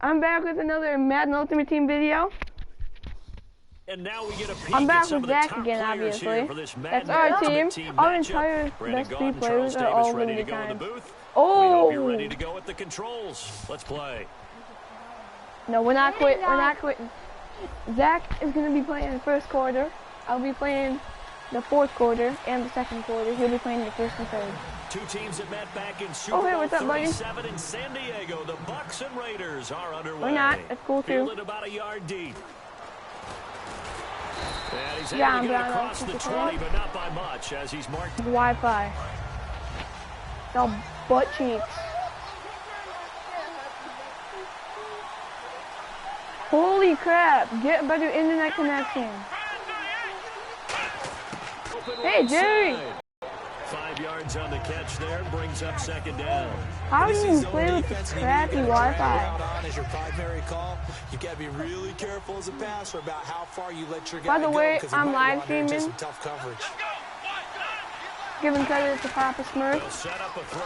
I'm back with another Madden Ultimate Team video. And now we get a peek I'm back at some with of the Zach top again, players obviously. here for this That's Madden our Ultimate team. Team Our matchup. entire Brandon best Gaughan three and players Charles are Davis all ready going to to go in the time. booth. Oh! We hope you're ready to go at the controls. Let's play. No, we're not quitting. We're not quitting. Zach is going to be playing the first quarter. I'll be playing the fourth quarter and the second quarter. He'll be playing the first and third. Two teams that met back in Super Bowl what's up, buddy? 37 in San Diego. The Bucs and Raiders are underway. We're not. That's cool, too. Fielded about a yard deep. And he's Yeah, able to get I'm across the 20, but not by much as he's marked. Wi-Fi. The butt cheeks. Holy crap! Get better internet connection. Hey, Jerry! 5 yards on the catch there, brings up second down. How do you play with this crappy Wi-Fi? As your primary call, you got to be really careful as a passer about how far you let your guy By the way, go, 'cause he I'm might live wander into streaming. some tough coverage. Giving credit to Papa Smurf. They'll set up a throw.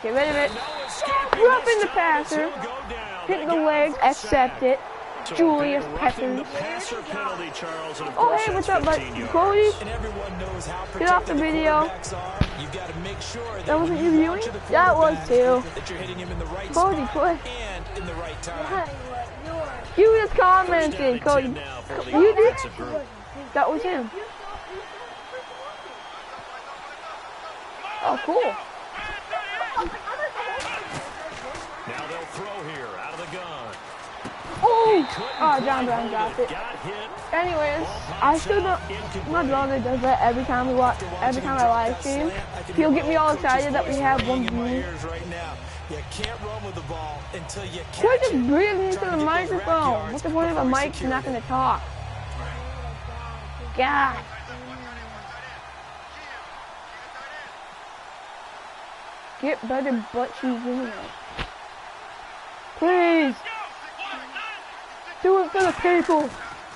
Get rid of it. No escaping Roughing this the time as passer. he'll go down. Hit They the got legs. him for a Accept sack. it. So Julius roughing the Peppers. passer penalty, Charles, and of Oh, course hey, what's that's up, bud? 15 yards. Cody? And everyone knows how Get off the protected the video. quarterbacks are. You've got to make sure that That when wasn't you you launch viewing? at the That was quarterback, too. that you're hitting him in the right Cody, spot quit. and in the right time. You just First down commented, and Cody. 10 now for the You did? offensive group. That was him. Oh, cool. Now they'll throw here out of the gun. Oh, John Brown dropped it. Got hit. Anyways, I still don't. My brother does that every time we watch, every time I live stream. He'll get me all excited that we have one view. Right now. You can't run with the ball until you catch Quit just it. breathing into Trying the to get direct microphone. yards What's the point of a before mic if you're not security. going to talk? God. Get better butt cheeks in it. Please. Do it for the people.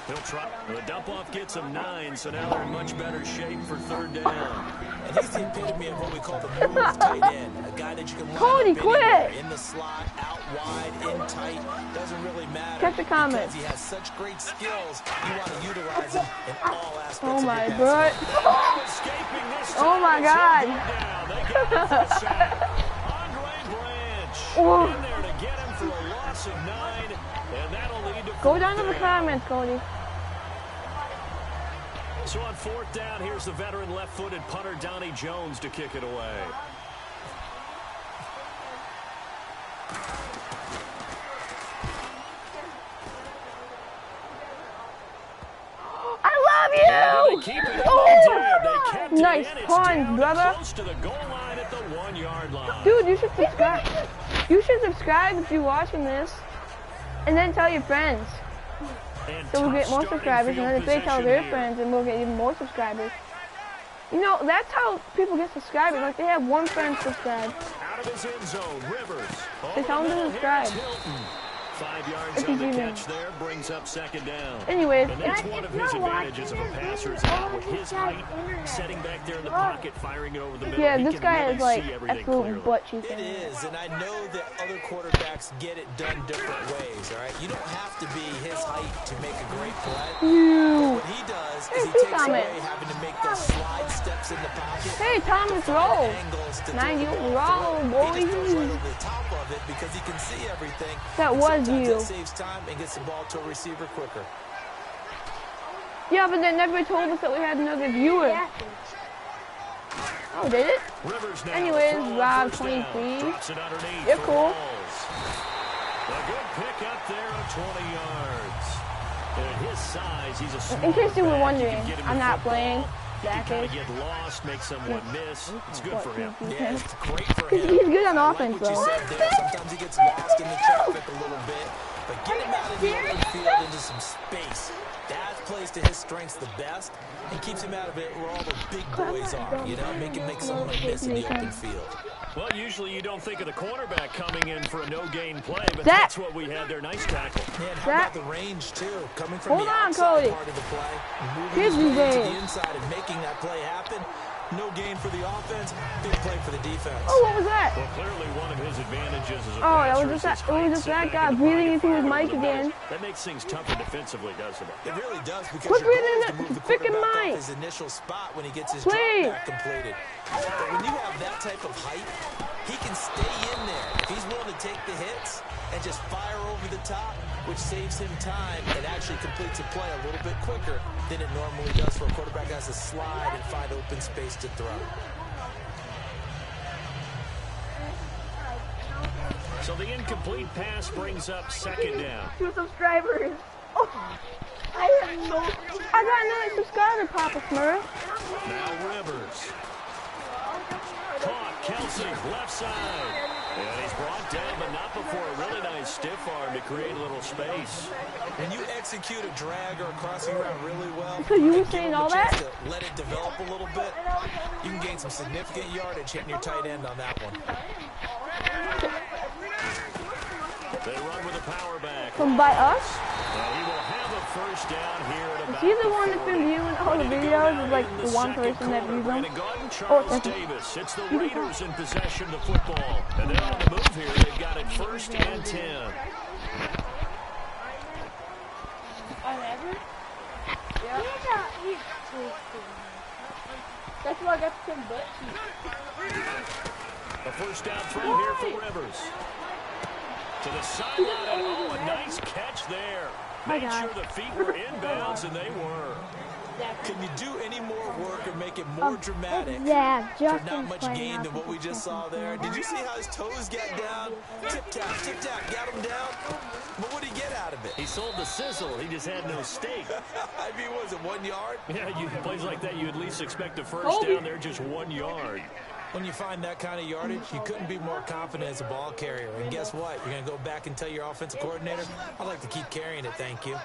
He'll try. The dump-off gets him 9, so now they're in much better shape for third down. And he's the epitome of what we call the move tight end. A guy that you can line Cody, up quit. anywhere, in the slot, out wide, in tight. Doesn't really matter. Check the comments. Because he has such great skills, you want to utilize him in all aspects Oh of my your butt. Escaping this Oh my time, God. he'll go down. They got him for a sack. Andre Branch Oh. in there to get him for a loss of 9, and that'll lead to Go down to the comments, Cody. So on fourth down, here's the veteran left-footed punter Donnie Jones to kick it away. I love you! They keep it. Oh, They kept it nice in. It's punch, down brother. close to the goal line at the 1-yard line. Dude, you should subscribe. You should subscribe if you're watching this. And then tell your friends. And So we'll get more tough subscribers. And then if they tell starting their field friends, then we'll get even more subscribers. You know, that's how people get subscribers. Like, they have one friend subscribe. Out of his end zone, Rivers. They tell him to subscribe. 5 yards If on he's the even. catch there, brings up second down. Anyways, And that's one of his advantages of a passer is out with his height, setting back there in the pocket, firing it over the middle. yeah, He this can guy really is like see everything absolute clearly. butt cheeks. It is, and I know that other quarterbacks get it done different ways, all right? You don't have to be his height to make a great play. But what he does is he takes away having to make those slide steps in the pocket. Hey, Thomas, roll. 90 roll, He just goes boys. right over the top of it because he can see everything. That And was sometimes you. That saves time and gets the ball to a receiver quicker. Yeah, but they never told us that we had another viewer. Oh, did it? Rivers now Anyways, throw on Rob first down. 23. Drops it underneath You're for cool. Walls. A good pick up there of 20 yards. At his size, he's a small In case you were back. wondering, Can get him I'm the not football. playing. He can Zach kind is. of get lost, make someone miss. It's good for him. Yeah, it's great for He's him. good on I offense, like what you though. said there. Sometimes he gets lost in the traffic a little bit, but get him out of the open field into some space. That plays to his strengths the best and keeps him out of it where all the big boys are, you know, make someone miss in the open field. Well, usually you don't think of the cornerback coming in for a no-gain play, but Zach. that's what we had there. Nice tackle. Man, how Zach. about the range, too? Coming from Hold the on, outside Cody. part of the play, moving Here's his way the to game. the inside and making that play happen. No gain for the offense, big play for the defense. Oh, what was that? Well, clearly one of his advantages is a that was just that guy breathing into his mic again. That makes things tougher defensively, doesn't it? It really does, because Quit your goal is to breathing move the freaking quarterback mic. off his initial spot when he gets his Please. drop back completed. But when you have that type of height, he can stay in there. If he's willing to take the hits and just fire over the top, which saves him time and actually completes a play a little bit quicker than it normally does for a quarterback has to slide and find open space to throw. So the incomplete pass brings up second down. 2 subscribers. Oh, I got another subscriber, Papa Smurf. Now Rivers. Caught, Kelsey, left side. And he's brought down, but not before a really nice stiff arm to create a little space. When you execute a drag or a crossing route really well, So you were and give saying him a all chance that? to let it develop a little bit, you can gain some significant yardage hitting your tight end on that one. They run with a power back. From by us? And he will have a first down here at about Is he the one that's been viewing all the videos? Is like the one person that views them? Charles Davis. It's the Raiders in possession of the football. And they're on the move here. They've got it 1st and 10. That's why I got some butt. A first down throw here for Rivers. To the sideline. Oh, a nice catch there. Made sure the feet were inbounds, and they were. Can you do any more work or make it more dramatic for not much gain than what we just saw there? Did you see how his toes got down? Tip-tap, tip-tap, got him down. But what did he get out of it? He sold the sizzle. He just had no steak. I mean, was it 1 yard? Yeah, plays like that, you at least expect a first down there, just 1 yard. When you find that kind of yardage, you couldn't be more confident as a ball carrier. And guess what? You're going to go back and tell your offensive coordinator, I'd like to keep carrying it, thank you.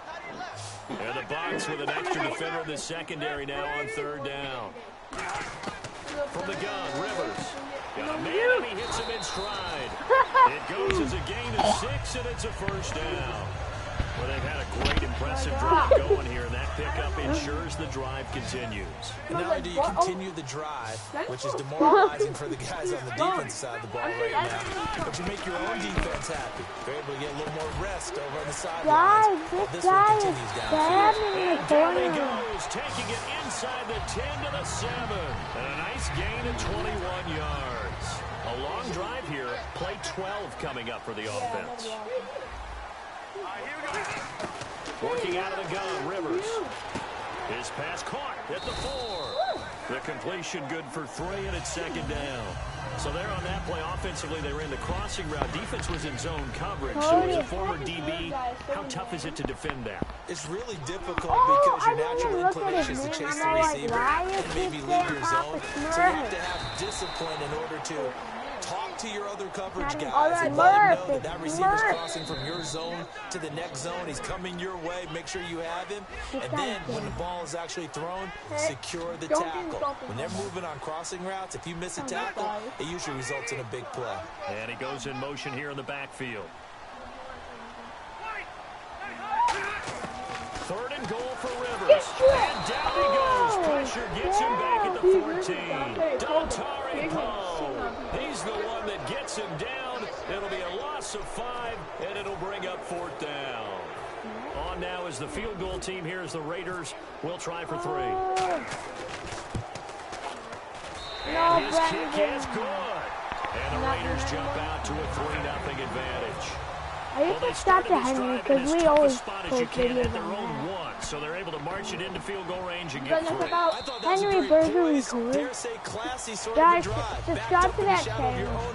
And the Bucs with an extra defender in the secondary now on 3rd down. From the gun, Rivers. Got a man and he hits him in stride. It goes as a gain of 6, and it's a first down. Well, they've had a great, impressive drive going here, and that pickup ensures the drive continues. And not only do you continue the drive, which is demoralizing for the guys on the defensive side of the ball right now, but you make your own defense happy. They're able to get a little more rest over on the sidelines. This one continues downfield. And down he goes, taking it inside the 10 to the 7. And a nice gain of 21 yards. A long drive here, play 12 coming up for the offense. Working out of the gun, Rivers. His pass caught at the 4. The completion good for 3, and it's 2nd down. So there on that play, offensively, they ran the crossing route. Defense was in zone coverage. So as a former DB, how tough is it to defend that? It's really difficult because your natural inclination is to chase the receiver and maybe leave your zone. So you have to have discipline in order to talk to your other coverage guys and let them know that receiver's crossing from your zone to the next zone. He's coming your way. Make sure you have him. And then when the ball is actually thrown, secure the tackle. When they're moving on crossing routes, if you miss a tackle, it usually results in a big play. And he goes in motion here in the backfield. 3rd and goal for Rivers. And down he goes. Pressure gets him back at the 14. Dontari Poe. He's the one that gets him down. It'll be a loss of 5, and it'll bring up 4th down. On now is the field goal team. Here's the Raiders. We'll try for 3. And his kick is good. And the Raiders jump out to a 3-0 advantage. I used to stop to Henry because we always post videos their on own that. one, so they're able to march it into field goal range and get Because it's 3. about Henry Burger and Cool. Guys, subscribe to that channel.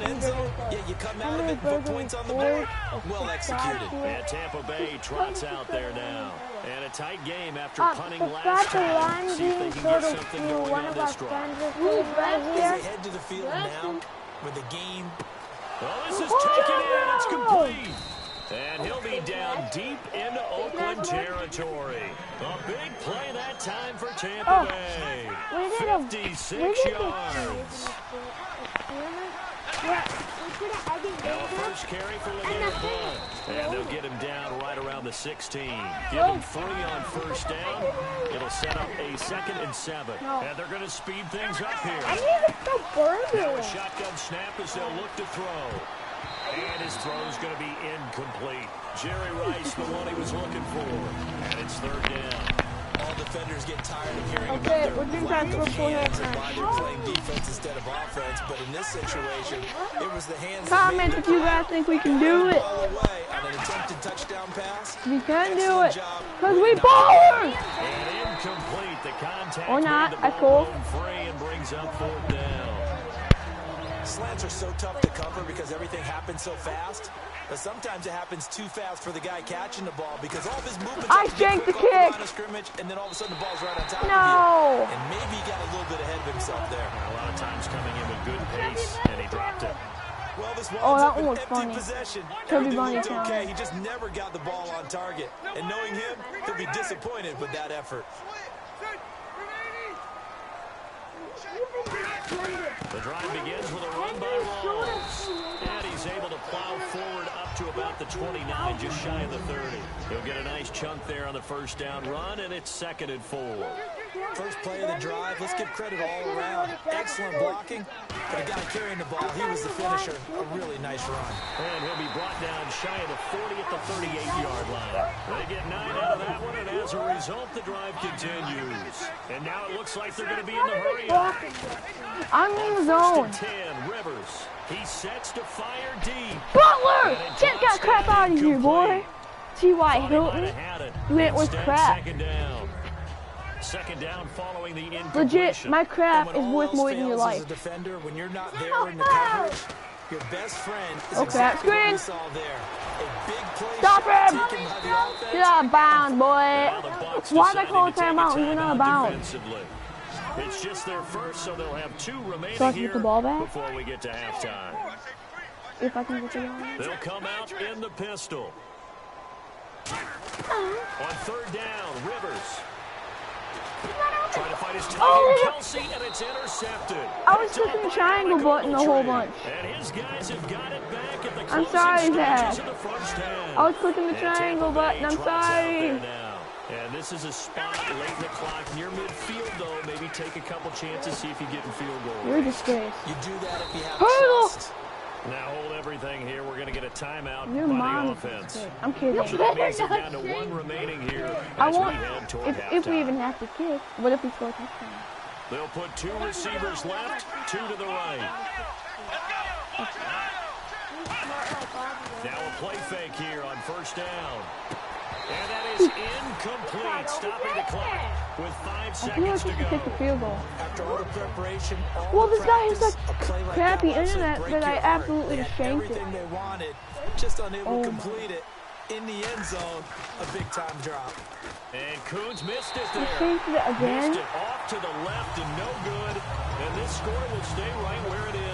Yeah, you come out of it and put points on the board. Well executed. And Tampa Bay trots out there now. And a tight game after punting last Subscribe to time. Lime See if they Green can get Turtle something to going one on of our this drive. friends right As they here. head to the field now with the game. Oh, this is taken in. It's complete. And he'll be down deep into Oakland territory. A big play that time for Tampa Bay. 56 yards. Now a first carry for Legarrette. And they'll get him down right around the 16. Give him 3 on first down. It'll set up a 2nd and 7. And they're going to speed things up here. Now a shotgun snap as they'll look to throw. And his throw is going to be incomplete. Jerry Rice, the one he was looking for. And it's 3rd down. All defenders get tired of hearing about their lack of hands and why they're playing defense instead of offense. But in this situation, it was the hands. Comment if you guys think we can do it. On an attempted touchdown pass. We can do it. Because we ballers. And incomplete. The contact or not. That's cool. Free and brings up 4th down. Slants are so tough to cover because everything happens so fast. But sometimes it happens too fast for the guy catching the ball because all of his movements I shanked the kick. Line of scrimmage, and then all of a sudden the ball's right on top of you. And maybe he got a little bit ahead of himself there. A lot of times coming in with good pace, and he dropped it. Well, this that one was empty funny. possession. Toby Everything Bunny looked okay. He just never got the ball on target. And knowing him, he'll be disappointed with that effort. The drive begins with a run by Rawls. And he's able to plow forward up to about the 29, just shy of the 30. He'll get a nice chunk there on the first down run, and it's 2nd and 4. First play of the drive, let's give credit all around. Excellent blocking. For the guy carrying the ball, he was the finisher. A really nice run. And he'll be brought down shy of the 40 at the 38-yard line. They get 9 out of that one, and as a result, the drive continues. And now it looks like they're going to be in the hurry up. I'm in the zone. 10, Rivers. He sets to fire deep. Butler! Get that crap out of here, boy. T.Y. Hilton. You went with crap. 2nd down following the incompletion. Legit, my crap is worth more than your life. As a defender, when you're not there in the coverage, your best friend is exactly what we saw there. A big play. Stop him! Get out of bounds, boy. Why they call a timeout? We went out of bounds. It's just their first, so they'll have 2 remaining So I can here get the ball back? before we get to halftime. If I can get the ball back. They'll come out in the pistol. On 3rd down, Rivers. Trying to find his tie Kelsey, and it's intercepted. I was clicking the triangle button a whole bunch. And his guys have got it back at the I'm sorry, Zach. of the first half. I was clicking the triangle button. I'm sorry. And this is a spot late in the clock near midfield, though. Maybe take a couple chances, see if you get in field goal. You're a disgrace. You do that if you have trust. Now hold everything here. We're going to get a timeout Your by mom the offense. I'm kidding. So that means they're down to 1 remaining here as we head toward halftime. If we even have to kick, what if we score a touchdown? They'll put 2 receivers left, 2 to the right. Now a play fake here on first down. And that is incomplete, stopping the clock with 5 seconds to go. Take the field goal. After all the preparation, well, this guy has such crappy internet that I absolutely just shanked it. Everything they wanted, just unable to complete it. In the end zone, a big-time drop. And Coons missed it I there. shanked it again. Missed it off to the left and no good. And this score will stay right where it is.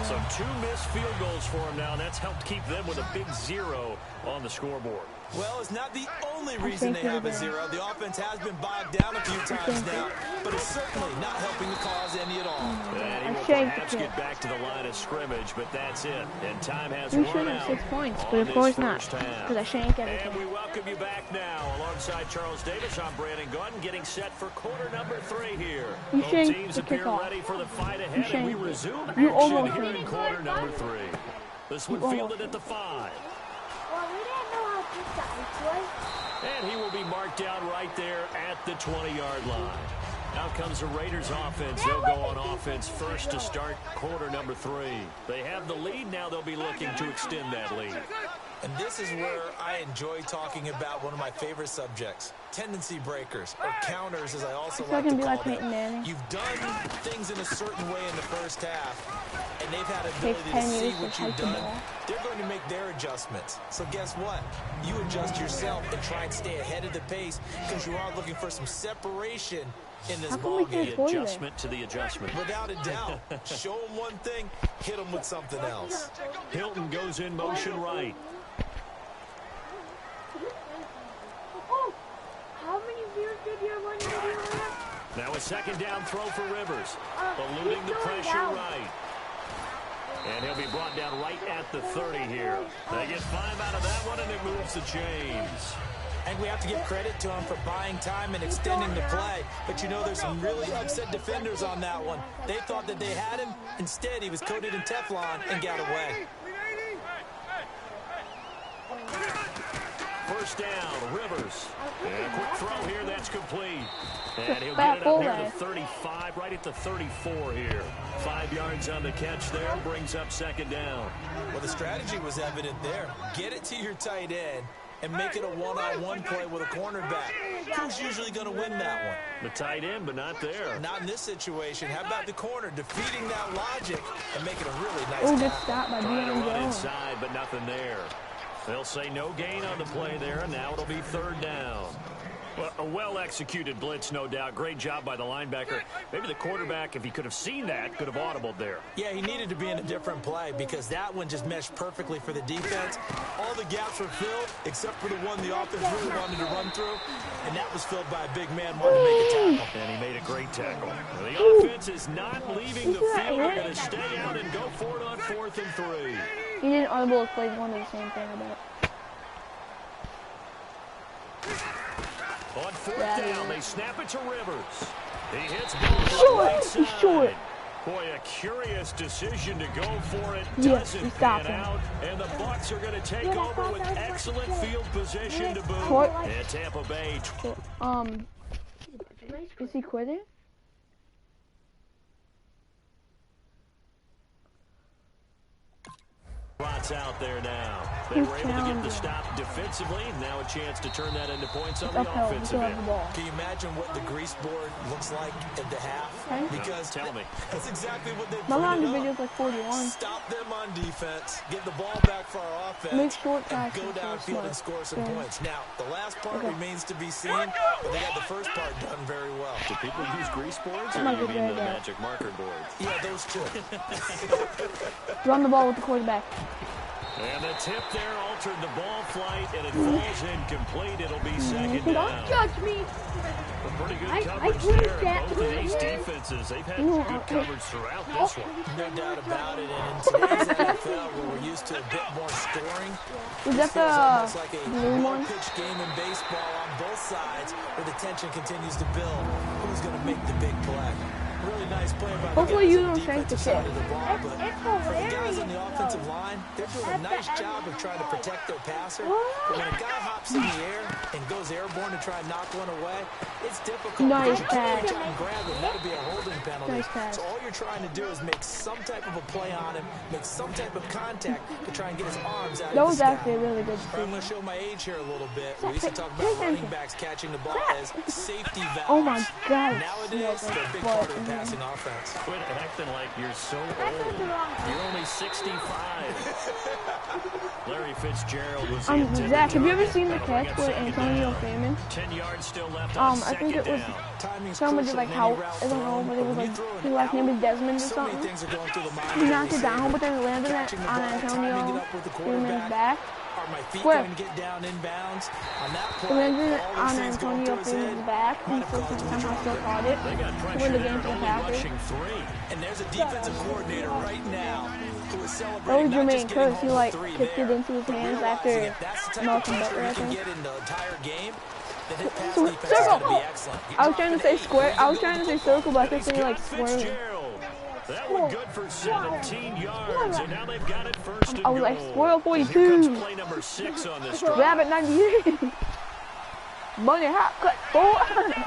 So 2 missed field goals for him now, and that's helped keep them with a big 0 on the scoreboard. Well, it's not the only reason they have a 0. The offense has been bogged down a few times now, but it's certainly not helping the cause any at all. And he will perhaps get back to the line of scrimmage, but that's it. And time has run out. 6 points, but of course not, because I shank everything. And we welcome you back now. Alongside Charles Davis, I'm Brandon Gordon, getting set for quarter number 3 here. You Both shanked teams the appear kickoff. ready for the fight ahead, and we resume You action almost here shanked in it. quarter number 3. This one fielded at the 5. Well, we didn't know how precise was. And he will be marked down right there at the 20-yard line. Now comes the Raiders offense. They'll go on offense first to start quarter number 3. They have the lead. Now they'll be looking to extend that lead. And this is where I enjoy talking about one of my favorite subjects, tendency breakers, or counters, as I also like to call them. You've done things in a certain way in the first half, and they've had ability to see what you've done. They're going to make their adjustments. So guess what? You adjust yourself and try and stay ahead of the pace because you are looking for some separation in this ball game. The adjustment to the adjustment. Without a doubt. Show them one thing, hit them with something else. Hilton goes in motion right. How many views did you have on your video? Now a second down throw for Rivers. Eluding the pressure right. And he'll be brought down right at the 30 here. They get 5 out of that one, and it moves the chains. And we have to give credit to him for buying time and extending the play. But you know, there's some really upset defenders on that one. They thought that they had him. Instead, he was coated in Teflon and got away. First down, Rivers. And a quick throw here, that's complete. And he'll get it up near the 35, right at the 34 here. 5 yards on the catch there, brings up second down. Well, the strategy was evident there. Get it to your tight end and make it a one-on-one play with a cornerback. Who's usually going to win that one? The tight end, but not there. Not in this situation. How about the corner defeating that logic and making a really nice Oh, good stop by Trying to run Jones. inside, but nothing there. They'll say no gain on the play there, and now it'll be third down. Well, a well-executed blitz, no doubt. Great job by the linebacker. Maybe the quarterback, if he could have seen that, could have audibled there. Yeah, he needed to be in a different play because that one just meshed perfectly for the defense. All the gaps were filled except for the one the offense really wanted to run through, and that was filled by a big man wanting to make a tackle. And he made a great tackle. The offense is not leaving the field. They're going to stay out and go for it on 4th and 3. He didn't audible his plays, one of the same thing about. On 4th down, they snap it to Rivers. He hits both Short, he's short. Boy, a curious decision to go for it. Yes, he Doesn't stopped pan him. out, and the Bucs are going to take over with excellent field position to boot. Short. And Tampa Bay. Is he quitting? Rots out there now. They were able to get the stop defensively. Now a chance to turn that into points on the offensive end. Can you imagine what the grease board looks like at the half? Because tell me. That's exactly what they My line put video's like 41. Stop them on defense, get the ball back for our offense, Make short and passes go downfield and score some points. Now, the last part remains to be seen, but they got the first part done very well. Do people use grease boards, or do you mean the magic marker boards? Yeah, those two. Run the ball with the quarterback. And the tip there altered the ball flight, and it falls incomplete. It'll be second down. Don't judge me. A pretty good coverage there. And both of these defenses, they've had good coverage throughout this one. No doubt about it. And in today's NFL, where we're used to a bit more scoring, Is that almost like the a blue one? pitch game in baseball on both sides, where the tension continues to build. Who's going to make the big play? Really nice play by the Hopefully guys you on don't the shank the defensive side kick. of the ball, but It's for the guys hilarious, on the offensive line, they're doing a nice job of trying to protect their passer. But when a guy hops in the air and goes airborne to try and knock one away, it's difficult. Nice Because you can't pass. try and grab him. That'd be a holding penalty. Nice pass. So all you're trying to do is make some type of a play on him, make some type of contact to try and get his arms out That of was the actually a sky. really good I'm decision. going to show my age here a little bit. We used to talk about running backs catching the ball as safety valves. Oh my God. Nowadays, they're a big part of the passing offense. Quit acting like you're so old. You're only 65. Larry Fitzgerald was the intended Zach, have you ever target. seen the That'll bring catch it with second Antonio down. Freeman? 10 yards still left on I think it was Timing's somebody crucial like in how any route I don't know, thrown, but it was when like you throw an his last name is out, Desmond or so many something. things are going through the mind He of the knocked it down, receiver. but then it landed Catching the on ball, timing Antonio it up with the Freeman's quarterback. back. Are my feet Square. going to get down inbounds? On that It play, landed all on these things going Antonio through his Freeman's head back. He might have still caused him to somehow drop still it. caught it. They got To pressure win the there game and for the only Packers. rushing 3. And there's a defensive coordinator right now who is That celebrating was not Jermaine just getting Curse. He home like with 3 kicked it there, into his but hands realizing after if that's the type of Malcolm pressure Butler, I he can think. get in the entire game, then his pass So, defense is circle. going to be excellent. He I was trying to say dropped an 8. square. He's I gonna was go trying to with say the football. circle, but I And kept he's saying like got square. Fitzgerald. That one good for 17 yards, and now they've got it first and I was like goal. squirrel And here comes 42. play number 6 on this drive. Rabbit 98. Bunny hot cut 4.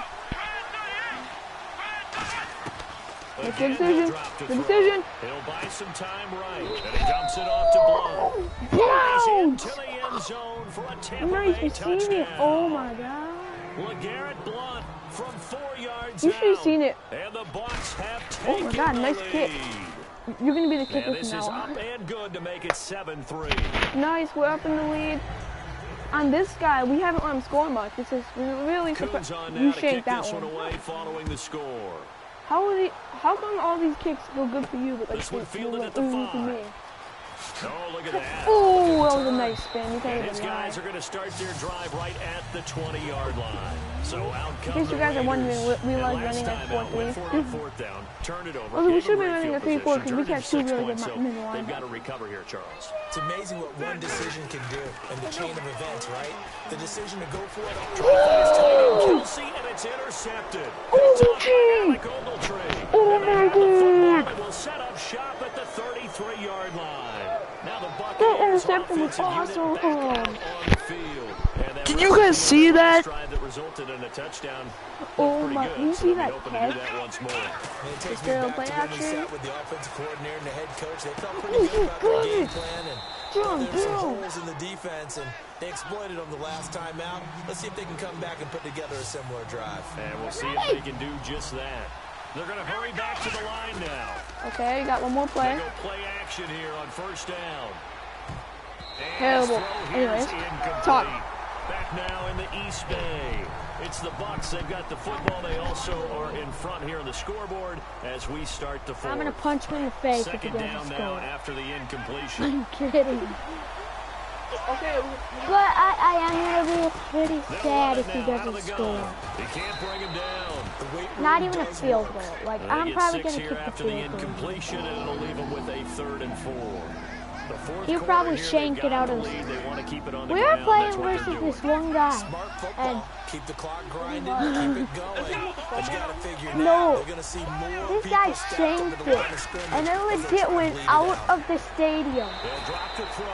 Make the Again, decision. he'll drop to The throw. decision. He'll buy some time right, and he dumps it off to Blount. He's Wow. into the end zone for a Tampa Nice Bay receiving. touchdown. Oh my God. LeGarrette Blount from 4 yards You should have out. seen it. And the Bucs have Oh taken my God, the nice lead. kick. You're gonna be the And kicker this from is now up on. and good to make it 7-3. Nice, we're up in the lead. On this guy, we haven't let him score much. This is really Coons surprising. on You now to kick shake that this one one. away following the score. How come all these kicks go good for you, but like This one they fielded go at the ooh for 5. me? Oh, look at that. Oh, that was a nice spin. You can't And even his lie. guys are going to start their drive right at the 20-yard line. So out In come case the you guys are wondering, Raiders. we And like last running a time out, went 4-3. for it on fourth down, turned it over. Well, we gave should them be running a great 3-4 field because we position, have two turned it really into good 6 points, middle so they've got linebackers. to recover here, Charles. It's amazing what one decision can do in the chain of events, right? The decision to go for it. Kelsey, and it's intercepted. Ogletree! Oh my God! Will set up shop at the 33-yard line. Now the That Buccaneers interception was offensive unit back out awesome. on the field. And that Did you guys see that? drive that resulted in a touchdown. Oh Pretty my, good, you so see they'll be that hoping to catch? do that once more. And it takes Is me there a back play to when we action? sat with the offensive coordinator and the head coach. They felt Oh pretty good my about their game goodness. plan. And John, there's some Bill. holes in the defense, and they exploited them the last time out. Let's see if they can come back and put together a similar drive. And we'll see if they can do just that. They're going to hurry back to the line now. Okay, got one more They play. go play action here on first down. And Terrible. his throw here is Anyways, incomplete. talk. Back now in the East Bay. It's the Bucs. They've got the football. They also are in front here on the scoreboard as we start the fourth. I'm gonna punch him in the face if he Second doesn't down now score. after the incompletion. I'm kidding. Okay. But I am gonna be pretty They'll sad run if it he now out of doesn't the score. gun. They can't bring him down. Not even a field goal. Like, They I'm get probably 6 gonna here kick the after the field goal. incompletion, and it'll leave them with a 3rd and 4. The fourth He'll quarter probably here, shank they've it got out the of- lead. They want to keep it on the We're ground. playing That's what they're versus doing. this one guy. Smart football. And keep the clock grinding, keep it going. But you got to figure No. now they're going to see more this people guy stacked over shanked the it, line of scrimmage and it as they legit try to went bleed it out out. of the stadium. They'll drop the throw.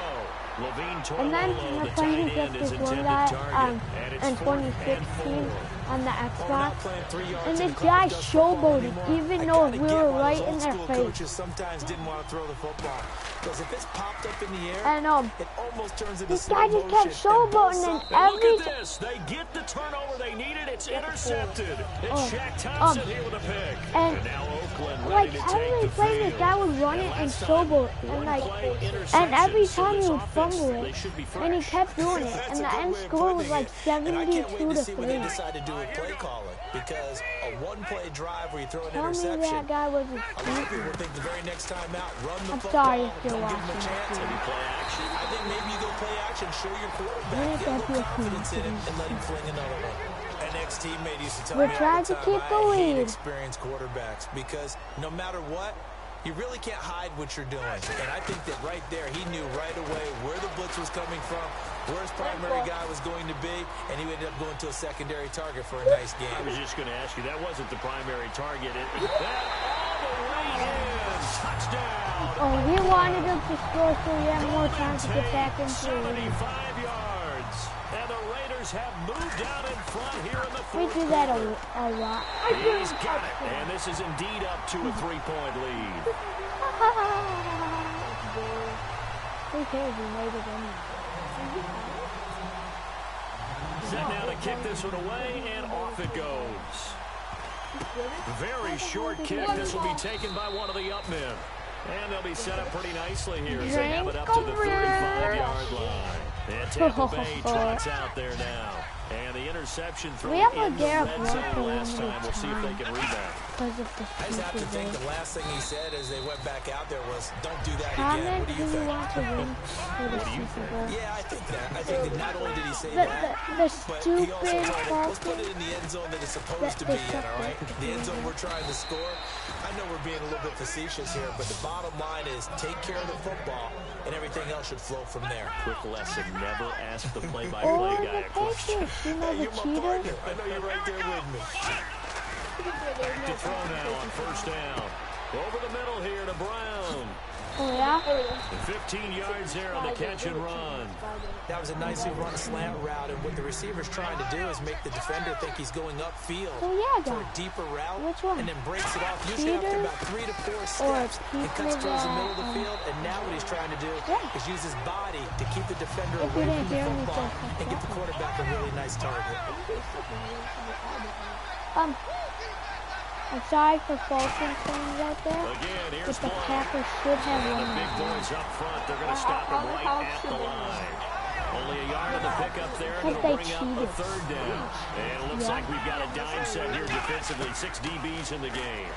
Levine And then Toilolo, we're the playing tight end, against is this one intended guy target. And it's in 4th and 2016 4. on the We're Xbox. not playing 3 yards And in this the clock guy does football showboated, anymore. even I though gotta we get were why right those in old their school face. coaches sometimes didn't want to throw the football. Because if it's popped up in the air, And it almost turns into this slow guy just motion. kept showboating, and And every look at this. They get the turnover they needed. It's intercepted. It's Shaq Thompson here with a pick. and now Oakland ready like to take every the play, this field. guy would run it and showboat, and like, and every time he would fumble it, and he kept doing it, That's and a the good end way of score was putting like it. And I can't 72 wait to to see what they 3. decide to do with play calling. Because a one-play drive where you throw an Tell me interception, that guy was a a lot of stupid. people think the very next time out, run the I'm football, sorry if you're don't give them a watching chance. this And you Play action. I think maybe you go play action, show your quarterback, Wouldn't get a that little be a confidence in him, coincidence? and let him fling another one. An ex-teammate used to tell We're me all trying the to time, keep the I hate lead. experienced quarterbacks because no matter what, you really can't hide what you're doing. And I think that right there, he knew right away where the blitz was coming from, where his primary guy was going to be, and he ended up going to a secondary target for a nice game. I was just going to ask you, that wasn't the primary target. That all the way in. Touchdown. Oh, he wanted him to score so he had more time to get back into the league. 75 yards. And the Raiders have moved out in front here in the We fourth do that quarter. a lot. He's got it. And this is indeed up to a 3-point lead. Who cares? We made it anyway. Set now to kick this one away, and off it goes. Very short kick. This will be taken by one of the up men. And they'll be set up pretty nicely here as they have it up to the 35-yard line. And Tampa Bay trots out there now. And the interception thrown We have a in the Gareth red Moore zone for last one time. We'll see if they can rebound. Because of the I just have to stupid think way. the last thing he said as they went back out there was, don't do that again. Comment What do you who you think? want to win for the Super Bowl. Yeah, I think that. I think that not only did he say The that, the but he also stupid told him, let's put Falcons. it in the end zone that it's supposed to be in, all right? The end zone we're trying to score. I know we're being a little bit facetious here, but the bottom line is take care of the football, and everything else should flow from there. Quick lesson, never ask the Or play-by-play guy the a question. Patriots. You know Hey, the you're my cheater? partner. I know you're right there with me. To throw now on first down. Over the middle here to Brown. Oh, yeah? 15 yards there on the catch and run. That was a nicely run slant route, and what the receiver's trying to do is make the defender think he's going upfield Oh, yeah, for a guys. deeper route, Which one? and then breaks it off usually after Peter about 3 to 4 or steps. He cuts Peter, towards the middle of the field, and now what he's trying to do Yeah. is use his body to keep the defender If you away didn't from the hear me, football just and get the quarterback a really nice target. I'm sorry for Falcons fans out there, Again, but here's the one. Packers should have And won the big that game. boys up front, they're going to stop him right at the line. Only a yard of the pickup there, and But it'll they bring up a cheated. third down. And it looks Yeah. like we've got a dime set here defensively. 6 DBs in the game.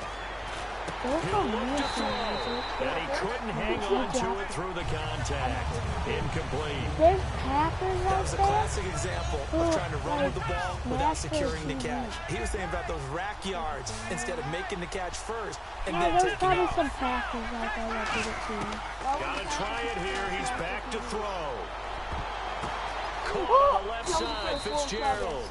He'll look to throw, and he couldn't hang on to it through the contact. Incomplete. There's Packers That out was a there. classic example of trying to run with the ball without securing the catch. He was thinking about those rack yards instead of making the catch first and then There's taking probably off. some Packers out there that did it too. Gotta try it here. He's back to throw. Caught on the left side, Fitzgerald.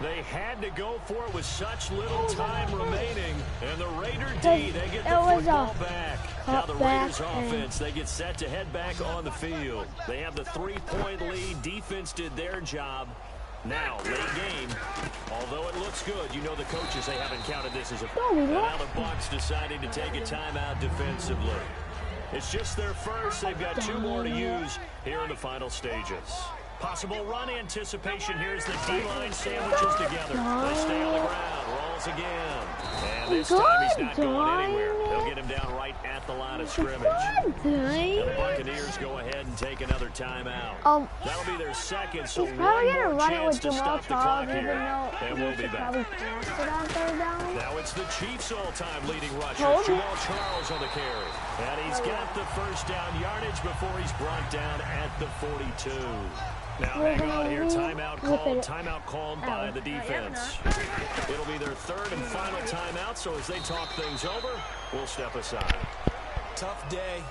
They had to go for it with such little time remaining. And the Raider D, they get the football back. Now the Raiders offense, they get set to head back on the field. They have the 3-point lead. Defense did their job. Now, late game, although it looks good, you know the coaches, they haven't counted this as a... And now the Bucs deciding to take a timeout defensively. It's just their first. They've got 2 more to use here in the final stages. Possible run anticipation. Here's the D-line sandwiches together. They stay on the ground. Rolls again. And this time he's not going anywhere. They'll get him down right at the line of scrimmage. And the Buccaneers go ahead and take another timeout. That'll be their second, so one more chance to stop the clock here. And we'll be back. Now it's the Chiefs' all-time leading rusher, Jamal Charles on the carry. And he's got the first down yardage before he's brought down at the 42. Now hang on here, timeout called by the defense. It'll be their third and final timeout, so as they talk things over, we'll step aside. Tough day,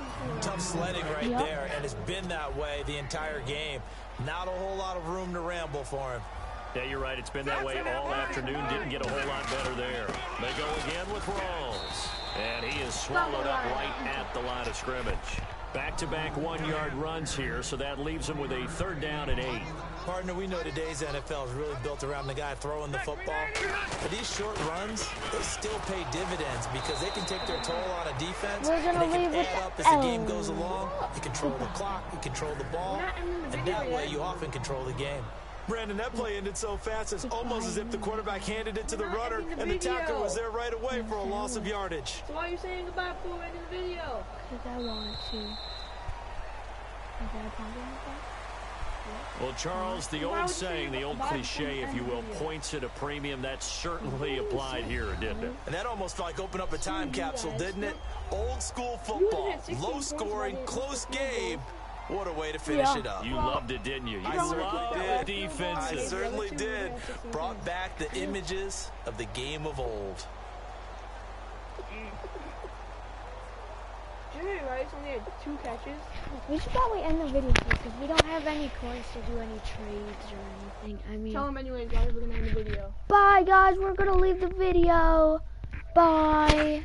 tough sledding right there, and it's been that way the entire game. Not a whole lot of room to ramble for him. Yeah, you're right. It's been that way all afternoon. Didn't get a whole lot better there. They go again with Rawls. And he is swallowed up right at the line of scrimmage. Back-to-back 1-yard runs here, so that leaves him with a 3rd down and 8. Partner, we know today's NFL is really built around the guy throwing the football. But these short runs, they still pay dividends because they can take their toll on a defense, and they can add up as the game goes along. You control the clock, you control the ball, and that way you often control the game. Brandon, that play ended so fast, it's almost as if the quarterback handed it to the runner, and the tackler was there right away for a loss of yardage. So why are you saying goodbye before we end the video? Because I want to. Is that a problem with that? Well, Charles, the old saying, the old cliche, if you will, points at a premium. That certainly applied here, didn't it? And that almost felt like opened up a time capsule, didn't it? Old school football, low scoring, close game. What a way to finish it up. You loved it, didn't you? I certainly did. Defensive. I certainly did. Brought back the images of the game of old. Jerry Rice only had 2 catches. We should probably end the video because we don't have any coins to do any trades or anything. I mean, Tell them anyways, guys, we're going to end the video. bye guys, we're going to leave the video. Bye.